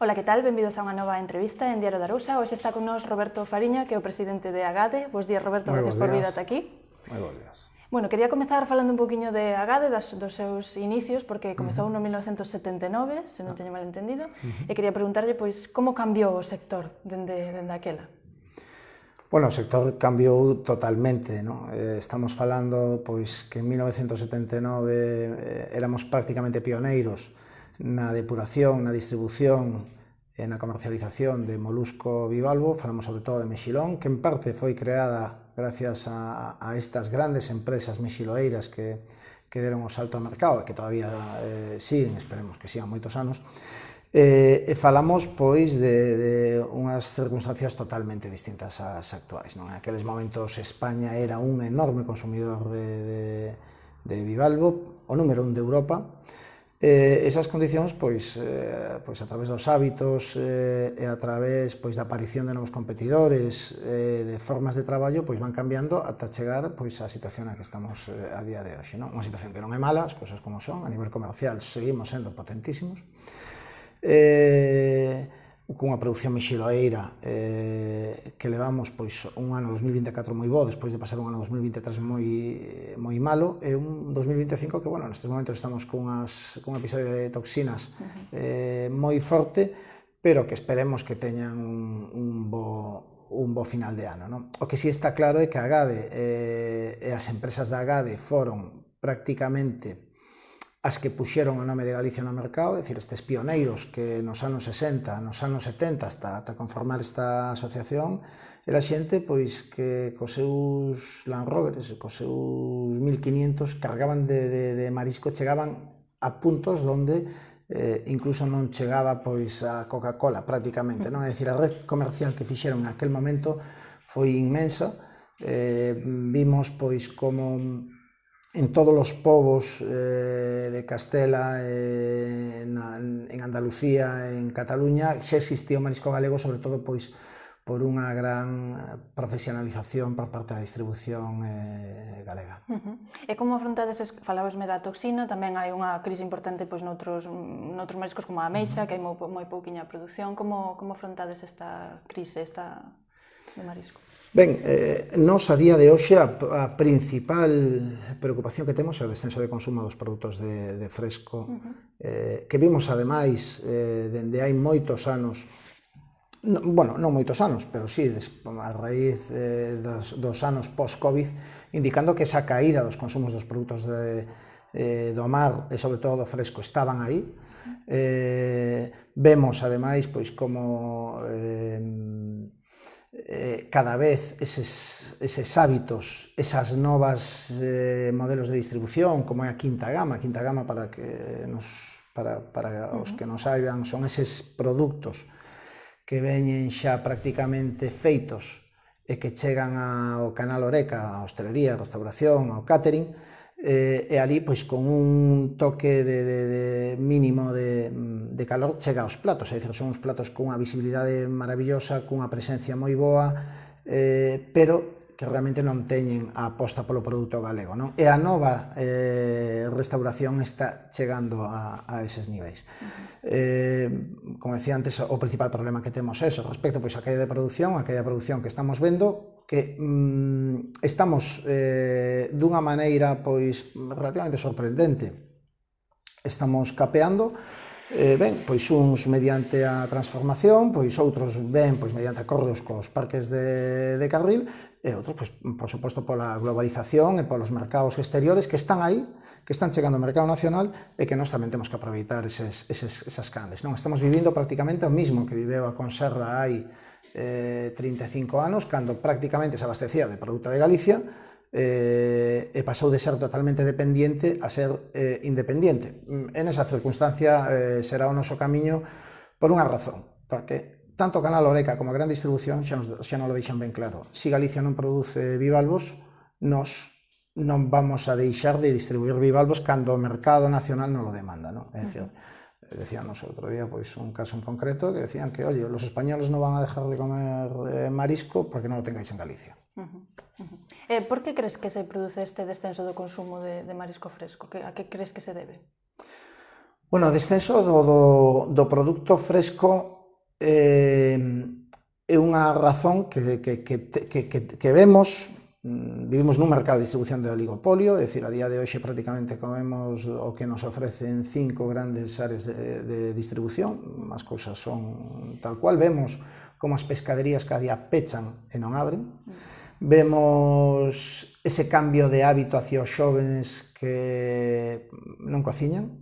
Ola, que tal? Benvidos a unha nova entrevista en Diario da Arousa. Hoxe está con nós Roberto Fariña, que é o presidente de Agade. Bos días, Roberto, gracias por vir ata aquí. Moi bons días. Bueno, quería comezar falando un poquinho de Agade, dos seus inicios, porque comezou no 1979, se non teño mal entendido, e quería preguntarlle, pois, como cambiou o sector dende aquela? Bueno, o sector cambiou totalmente, non? Estamos falando, pois, que en 1979 éramos prácticamente pioneiros na depuración, na distribución e na comercialización de molusco bivalvo. Falamos sobre todo de mexilón, que en parte foi creada gracias a estas grandes empresas mexiloeiras que deron o salto ao mercado e que todavía siguen, esperemos que sigan moitos anos. E falamos, pois, de unhas circunstancias totalmente distintas ás actuais, non? En aqueles momentos España era un enorme consumidor de bivalvo, o número 1 de Europa. Esas condicións, pois a través dos hábitos e a través da aparición de novos competidores, de formas de traballo, pois van cambiando ata chegar á situación na que estamos a día de hoxe, non? Unha situación que non é mala, as cousas como son, a nivel comercial seguimos sendo potentísimos, cunha produción mexiloeira que levamos un ano 2024 moi bo, despois de pasar un ano 2023 moi malo, e un 2025 que, bueno, nestes momentos estamos cun episodio de toxinas moi forte, pero que esperemos que teñan un bo final de ano, non? O que si está claro é que a Agade e as empresas da Agade foron prácticamente as que puxeron o nome de Galicia no mercado, é dicir, estes pioneiros que nos anos 60, nos anos 70, ata conformar esta asociación, era xente pois que cos seus Land Rovers, cos seus 1500, cargaban de marisco, chegaban a puntos onde incluso non chegaba pois a Coca-Cola prácticamente, non? É dicir, a red comercial que fixeron en aquel momento foi inmensa. Vimos pois como en todos os povos de Castela, en Andalucía, en Cataluña, xa existía o marisco galego, sobre todo pois por unha gran profesionalización por parte da distribución galega. E como afrontades, falabasme da toxina, tamén hai unha crise importante pois noutros mariscos como a ameixa, que hai moi pouquiña produción. Como afrontades esta crise do marisco? Ben, nos a día de hoxe a principal preocupación que temos é o descenso de consumo dos produtos de fresco, que vimos ademais dende hai moitos anos, bueno, non moitos anos, pero sí, a raíz dos anos post-Covid, indicando que esa caída dos consumos dos produtos do mar e sobre todo do fresco estaban aí. Vemos ademais pois como cada vez eses hábitos, esas novas modelos de distribución, como é a quinta gama para os que non saiban, son eses produtos que veñen xa prácticamente feitos e que chegan ao canal Horeca, a hostelería, a restauración, ao catering, e ali, pois, con un toque de mínimo de calor chega aos platos, é dicir, son uns platos cunha visibilidade maravillosa, cunha presencia moi boa, pero que realmente non teñen a aposta polo produto galego, non? E a nova restauración está chegando a eses niveis. Como decía antes, o principal problema que temos é eso, respecto pois a caída de produción, a caída de produción que estamos vendo, que estamos dunha maneira pois relativamente sorprendente. Estamos capeando, ben, pois uns mediante a transformación, pois outros ben pois mediante acordos cos parques de carril, e outros, pois, por suposto, pola globalización e polos mercados exteriores que están aí, que están chegando ao mercado nacional e que nós tamén temos que aproveitar esas canles, non? Estamos vivindo prácticamente o mismo que viveu a Conserva hai 35 anos, cando prácticamente se abastecía de produto de Galicia e pasou de ser totalmente dependiente a ser independiente. En esa circunstancia será o noso camiño por unha razón, porque tanto o canal Horeca como a gran distribución xa non lo deixan ben claro. Se Galicia non produce bivalvos, nós non vamos a deixar de distribuir bivalvos cando o mercado nacional non lo demanda, non? É dicir, decíanos outro día pois un caso en concreto que decían que, oye, los españoles non van a dejar de comer marisco porque non lo tengáis en Galicia. Por que crees que se produce este descenso do consumo de marisco fresco? A que crees que se debe? Bueno, o descenso do produto fresco é unha razón que vemos. Vivimos nun mercado de distribución de oligopolio, é dicir, a día de hoxe prácticamente comemos o que nos ofrecen 5 grandes áreas de distribución, as cousas son tal cual, vemos como as pescaderías cada día pechan e non abren, vemos ese cambio de hábito hacia os xóvenes que non cociñan,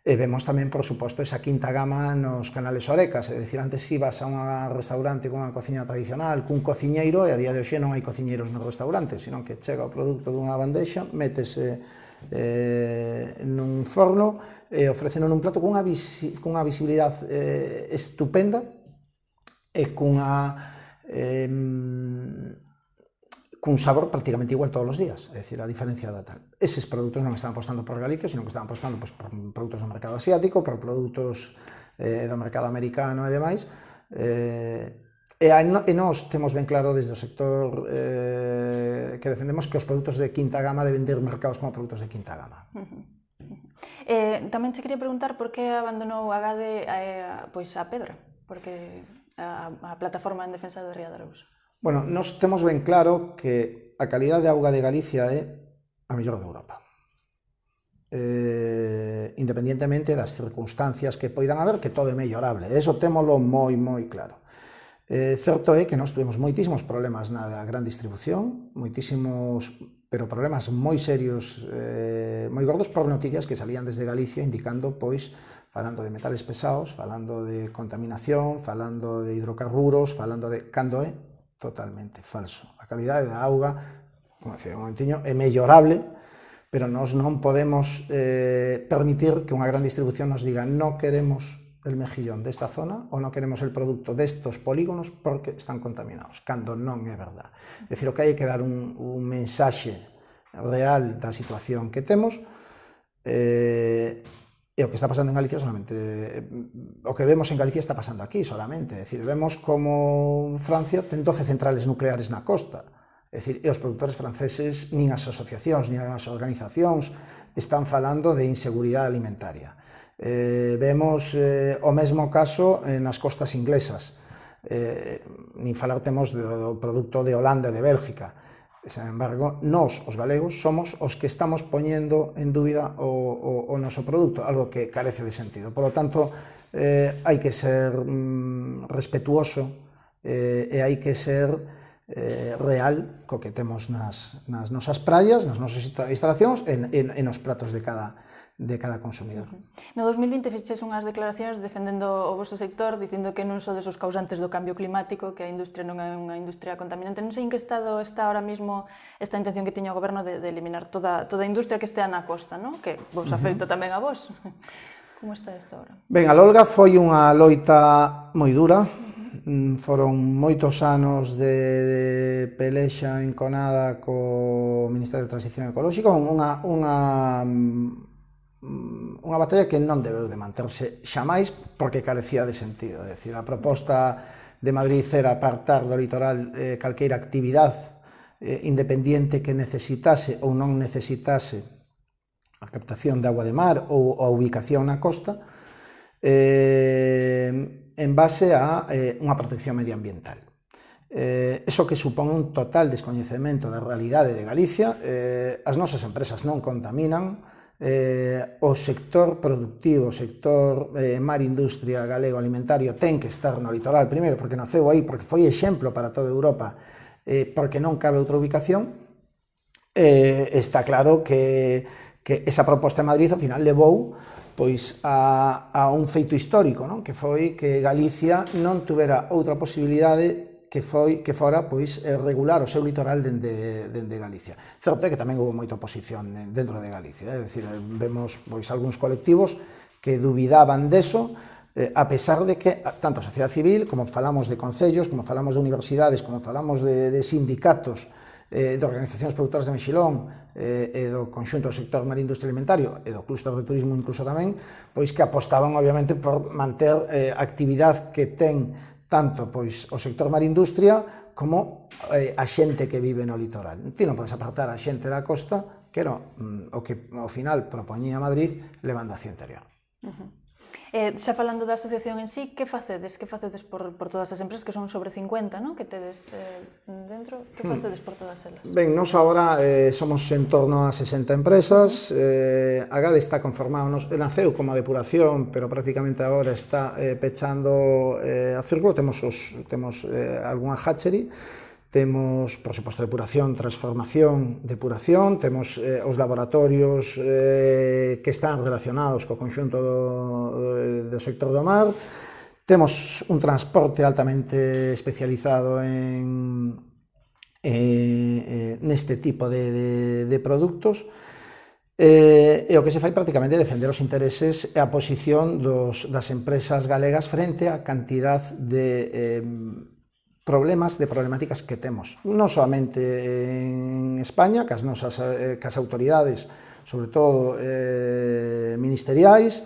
e vemos tamén, por suposto, esa quinta gama nos canales Horecas, é dicir, antes ibas a un restaurante con unha cociña tradicional, cun cociñeiro, e a día de hoxe non hai cociñeiros nos restaurantes, sino que chega o produto dunha bandexa, métese nun forno, e ofrecen nun plato cunha visibilidade estupenda, e cun sabor prácticamente igual todos os días, é dicir, a diferencia da tal. Eses produtos non están apostando por Galicia, sino que están apostando por produtos do mercado asiático, por produtos do mercado americano e demais, e nós temos ben claro desde o sector que defendemos que os produtos de quinta gama deben ter mercados como produtos de quinta gama. Tamén che quería preguntar por que abandonou Agade a Pedra, porque a plataforma en defensa de Ría de Arousa. Bueno, nós temos ben claro que a calidade de auga de Galicia é a mellor de Europa. Independientemente das circunstancias que poidan haber, que todo é mellorable. Eso témolo moi claro. Certo é que nós tuvemos moitísimos problemas na gran distribución, pero problemas moi serios, moi gordos por noticias que salían desde Galicia indicando, falando de metales pesados, falando de contaminación, falando de hidrocarburos, falando de... Cando é totalmente falso. A calidade da auga, como decía un momentiño, é mellorable, pero nós non podemos permitir que unha gran distribución nos diga non queremos el mejillón desta zona ou non queremos el produto destos polígonos porque están contaminados, cando non é verdad. É dicir, o que hai que dar un mensaxe real da situación que temos, e o que está pasando en Galicia solamente, o que vemos en Galicia está pasando aquí solamente, é dicir, vemos como Francia ten 12 centrales nucleares na costa, é dicir, e os produtores franceses, nin as asociacións, nin as organizacións están falando de inseguridade alimentaria. Vemos o mesmo caso nas costas inglesas, nin falar temos do produto de Holanda e de Bélgica. Sen embargo, nós, os galegos, somos os que estamos poñendo en dúbida o noso produto, algo que carece de sentido. Por lo tanto, hai que ser respetuoso e hai que ser real co que temos nas nosas praias, nas nosas instalacións e nos pratos de cada consumidor. No 2020 fixeches unhas declaracións defendendo o vosso sector, dicindo que non sodes os causantes do cambio climático, que a industria non é unha industria contaminante. Non sei en que estado está ahora mesmo esta intención que tiña o goberno de eliminar toda a industria que estea na costa, non? Que vos afecta tamén a vos. Como está isto agora? Ben, a Lolga foi unha loita moi dura. Foron moitos anos de pelexa enconada co Ministerio de Transición Ecolóxica, unha batalla que non debeu de manterse xamais porque carecía de sentido. É dicir, a proposta de Madrid era apartar do litoral calqueira actividade independiente que necesitase ou non necesitase a captación de agua de mar ou a ubicación na costa en base a unha protección medioambiental. Eso que supón un total descoñecemento da realidade de Galicia. As nosas empresas non contaminan, o sector productivo, o sector mar industria galego alimentario ten que estar no litoral, primeiro porque naceu aí, porque foi exemplo para toda Europa, porque non cabe outra ubicación. Está claro que esa proposta de Madrid ao final levou a un feito histórico, que foi que Galicia non tuvera outra posibilidade que fora regular o seu litoral dende Galicia. Certo é que tamén houve moita oposición dentro de Galicia, é dicir, vemos algúns colectivos que dubidaban deso, a pesar de que tanto a sociedade civil, como falamos de concellos, como falamos de universidades, como falamos de sindicatos, de organizacións productoras de mexilón e do conxunto do sector mar industria alimentario e do clúster de turismo incluso tamén, que apostaban obviamente por manter a actividade que ten tanto o sector mar industria como a xente que vive no litoral. Ti non podes apartar a xente da costa, que era o que ao final propoñía Madrid levando hacia o interior. Xa falando da asociación en sí, que facedes? Que facedes por todas as empresas, que son sobre 50, non? Que tedes dentro, que facedes por todas elas? Ben, nos agora somos en torno a 60 empresas, a GADE está conformado, naceu como a depuración, pero prácticamente agora está pechando a círculo, temos algunha hatchery, temos, por suposto, depuración, transformación, depuración, temos os laboratorios que están relacionados co conxunto do sector do mar, temos un transporte altamente especializado neste tipo de produtos, e o que se fai prácticamente é defender os intereses e a posición das empresas galegas frente á cantidad de problemáticas que temos, non soamente en España, cas autoridades, sobre todo ministeriais,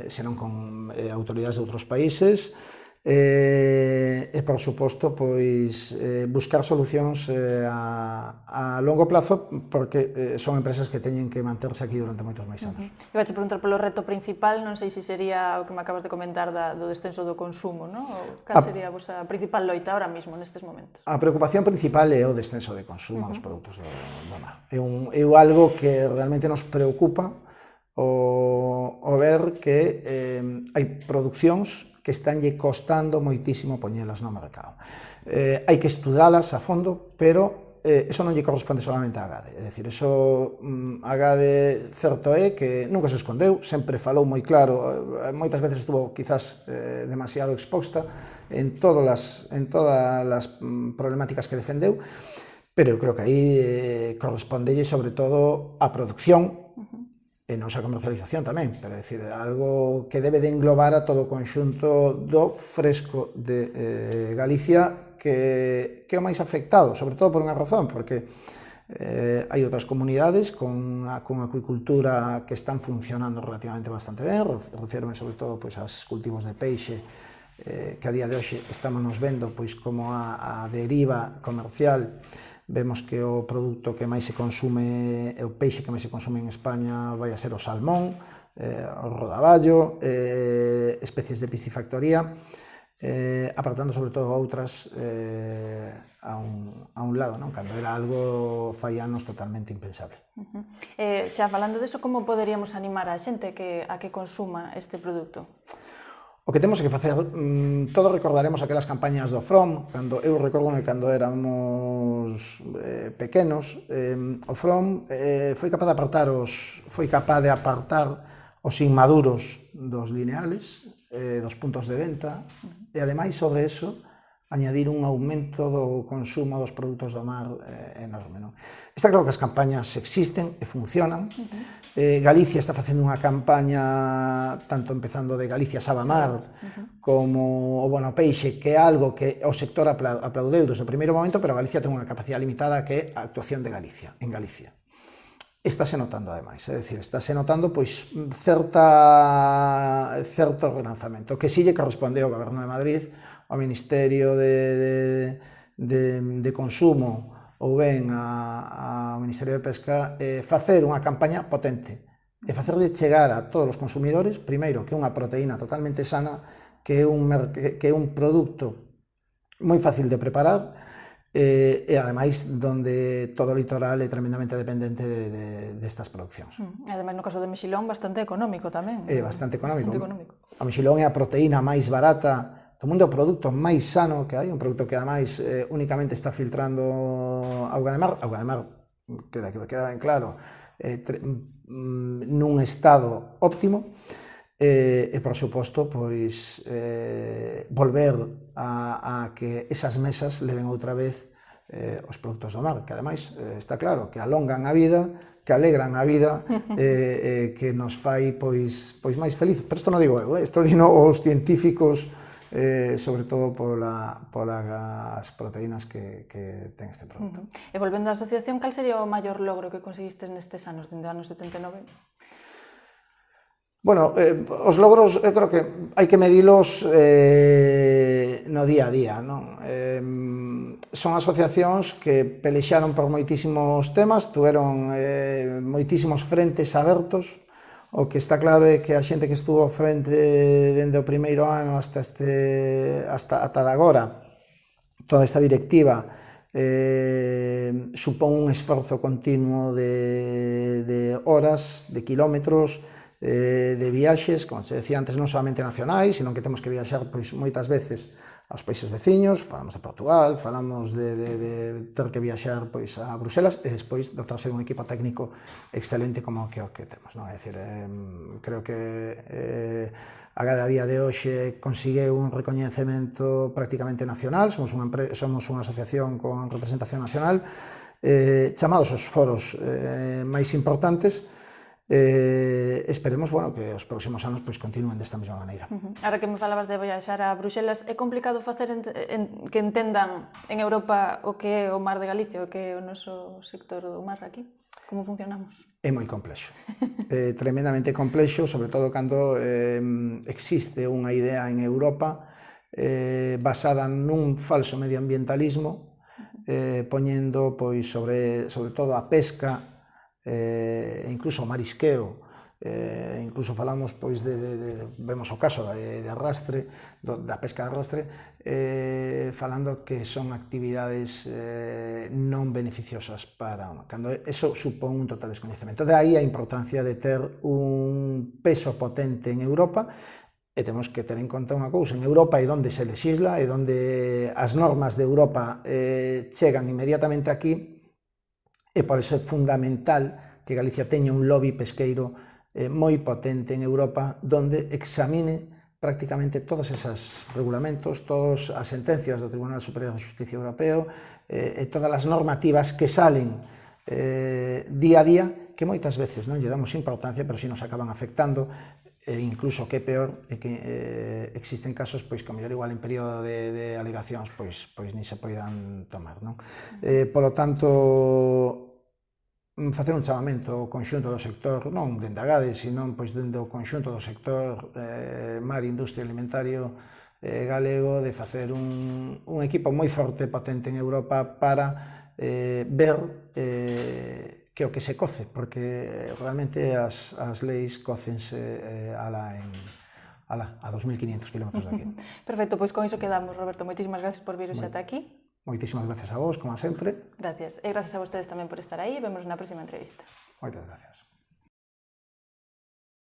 senón con autoridades de outros países, e, por suposto, pois, buscar solucións a longo plazo, porque son empresas que teñen que manterse aquí durante moitos máis anos. E vache preguntar polo reto principal, non sei se sería o que me acabas de comentar do descenso do consumo, non? Cal sería a vosa principal loita ahora mesmo, nestes momentos? A preocupación principal é o descenso de consumo dos produtos do mar. É algo que realmente nos preocupa o ver que hai produccións que estánlle costando moitísimo poñelas no mercado. Hai que estudalas a fondo, pero eso non lle corresponde solamente á GADE. É dicir, a GADE certo é que nunca se escondeu, sempre falou moi claro, moitas veces estuvo quizás demasiado exposta en todas as problemáticas que defendeu, pero eu creo que aí correspondelle sobre todo a producción, e non a comercialización tamén, pero é dicir, algo que debe de englobar a todo o conxunto do fresco de Galicia, que é o máis afectado, sobre todo por unha razón, porque hai outras comunidades con acuicultura que están funcionando relativamente bastante ben, refírome sobre todo aos cultivos de peixe, que a día de hoxe estamos nos vendo como a deriva comercial. Vemos que o produto que máis se consume, o peixe que máis se consume en España vai a ser o salmón, o rodaballo, especies de piscifactoría, apartando sobre todo outras a un lado, non? Cando era algo fai anos totalmente impensable. Xa falando deso, como poderíamos animar a xente a que consuma este produto? O que temos que facer, todos recordaremos aquelas campañas do FROM, eu recordo cando éramos pequenos, o FROM foi capaz de apartar os inmaduros dos lineales, dos puntos de venta, e ademais sobre eso, añadir un aumento do consumo dos produtos do mar enorme. Está claro que as campañas existen e funcionan. Galicia está facendo unha campaña, tanto empezando de Galicia Sabamar, como o Bono Peixe, que é algo que o sector aplaudeu desde o primeiro momento, pero Galicia ten unha capacidade limitada que é a actuación de Galicia, en Galicia. Estáse notando, ademais, é dicir, estáse notando certo relanzamento, que si lle corresponde ao Goberno de Madrid, ao Ministerio de Consumo ou ben ao Ministerio de Pesca, facer unha campaña potente e facerle chegar a todos os consumidores, primeiro, que é unha proteína totalmente sana, que é un produto moi fácil de preparar e, ademais, donde todo o litoral é tremendamente dependente destas produccións. Ademais, no caso de mexilón, bastante económico tamén. É bastante económico. O mexilón é a proteína máis barata do mundo, é o produto máis sano que hai, un produto que, ademais, únicamente está filtrando auga de mar, queda ben claro, nun estado óptimo, e, por suposto, pois, volver a que esas mesas leven outra vez os produtos do mar, que, ademais, está claro, que alongan a vida, que alegran a vida, que nos fai, pois máis feliz. Pero isto non digo eu, isto dino os científicos, sobre todo polas proteínas que ten este produto. E volvendo á asociación, cal sería o maior logro que conseguistes nestes anos, dende o ano 79? Bueno, os logros, eu creo que hai que medilos no día a día, non? Son asociacións que pelexaron por moitísimos temas, tuveron moitísimos frentes abertos, O que está claro é que a xente que estuvo ao frente dende o primeiro ano hasta de agora, toda esta directiva supón un esforzo continuo de horas, de kilómetros, de viaxes, como se decía antes, non solamente nacionais, sino que temos que viaxar pois, moitas veces aos países veciños, falamos de Portugal, falamos de ter que viaxar pois, a Bruselas e despois dotarse dun equipo técnico excelente como o que temos. Non? É dicir, creo que a día de hoxe consigue un recoñecemento prácticamente nacional, somos unha asociación con representación nacional, chamados os foros máis importantes. Esperemos que os próximos anos continúen desta mesma maneira. Ahora que me falabas de viaxar a Bruxelas, é complicado facer que entendan en Europa o que é o mar de Galicia, o que é o noso sector do mar aquí? Como funcionamos? É moi complexo, tremendamente complexo, sobre todo cando existe unha idea en Europa basada nun falso medioambientalismo, poñendo sobre todo a pesca, incluso o marisqueo, incluso falamos, vemos o caso de arrastre, da pesca de arrastre, falando que son actividades non beneficiosas para cando eso supón un total descoñecemento. De aí a importancia de ter un peso potente en Europa. E temos que ter en conta unha cousa, en Europa é onde se legisla, é onde as normas de Europa chegan inmediatamente aquí, e por iso é fundamental que Galicia teña un lobby pesqueiro moi potente en Europa, onde examine prácticamente todos esos regulamentos, todas as sentencias do Tribunal Superior de Justicia Europeo e todas as normativas que salen día a día, que moitas veces non lle damos importancia, pero si nos acaban afectando, e incluso que é peor é que existen casos que ao mellor igual en período de alegacións pois nin se poidan tomar, non? Polo tanto, facer un chamamento ao conxunto do sector, non dende a GADE, sino dende o conxunto do sector mar, industria alimentario galego, de facer un equipo moi forte e potente en Europa para ver que o que se coce, porque realmente as leis cócense a 2.500 km de aquí. Perfecto, pois con iso quedamos, Roberto. Moitísimas gracias por vir hoxe ata aquí. Moitísimas gracias a vos, como sempre. Gracias. E gracias a vostedes tamén por estar aí. Vemos na próxima entrevista. Moitas gracias.